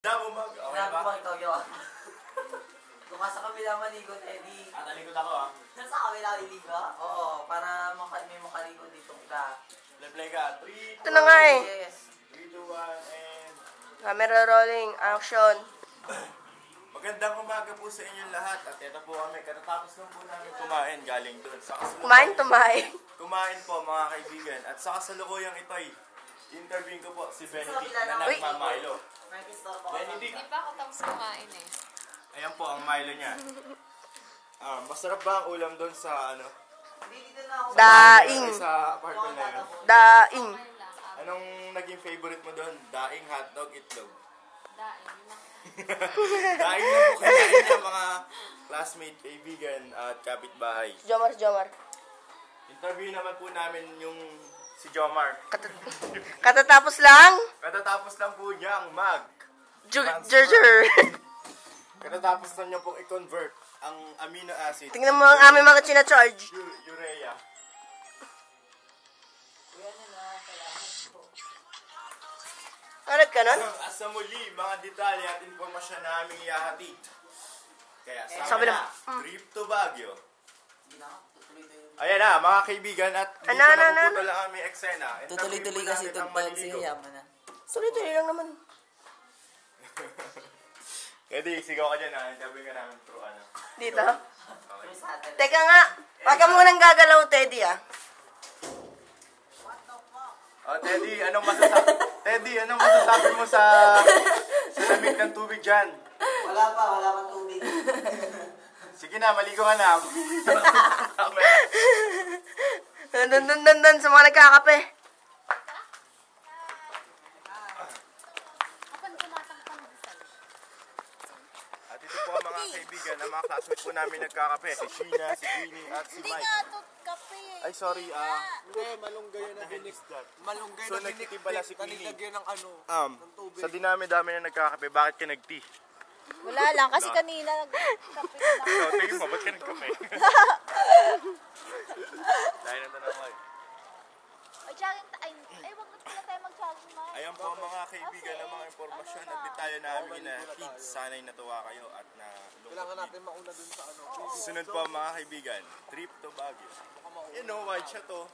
Magandang umaga. Okay ba? Sinabi ikaw yun. Kung ka sa kabila maligo, Teddy. Talikod ako ah. Sa kabila iligo? Oo, para may makaligo dito ka. Play ka. 3, 2, Ito na nga eh. Yes. 3, 2, 1, and... Camera rolling. Action. Magandang umaga po sa inyong lahat. At ito po kami. Katatapos lang po namin kumain galing doon. Tumain. Kumain po mga kaibigan. At sa kasalukuyang ito ay interviewin ko po si Benedict na nagmamilo. Benedict. Hindi pa ako tapos kumain eh. Ayan po ang Milo niya. Masarap ba ang ulam doon sa ano? Daing. Sa apartment na yun? Daing. Anong naging favorite mo doon? Daing, hotdog, itlog? Daing. Daing na po kinain niya mga classmate, kaibigan at kapitbahay. Jomar. Interview naman po namin yung si Jomar. Katatapos lang. Katatapos lang po niyang Jurjur. Katatapos na niya pong i-convert ang amino acid. Tingnan mo ang aming mga china-charge. Urea. Anot ka nun? At sa muli, mga detalye at informasyon na aming ihahatid. Kaya Sabi sama na- na, trip to Baguio. Ayan na, mga kaibigan, at dito Ano? na po lang aming eksena. Tutuloy-tuloy kasi tugtog si Yaman na. Tuloy-tuloy lang naman. Kaya sigaw ka dyan ha, interview ka namin through ano. Dito. Teka nga. Wag ka munang gagalaw, Teddy ah. Oh, Teddy, anong masasabi mo sa lamig ng tubig dyan? Wala pa tubig. Sige na, maligo ka na. Dun sa mga nagkakape. At ito po ang mga kaibigan, ang mga classmates po namin nagkakape. Si Sheena, si Queenie, at si Hindi Mike. nga ito kape eh. Ay, sorry, Hindi, malunggay na binik. Malunggay So, na binik. nagtitimpala si Queenie. Nilagyan ng ano, ng tubig. Sa dinami-dami na nagkakape, bakit ka nag-tea? Wala lang, kasi kanina nagkape na. So, tingin mo, ba't ka nagkape? Dahil na tanong ko eh. Mag-jogging ay, wag na pala tayo mag-jogging, ma. Ayan po ang mga kaibigan ng mga impormasyon at detalye namin na kids. Sana'y natuwa kayo at na Kailangan natin mauna dun sa ano. Sunod po ang mga kaibigan, trip to Baguio. You know, wide siya to.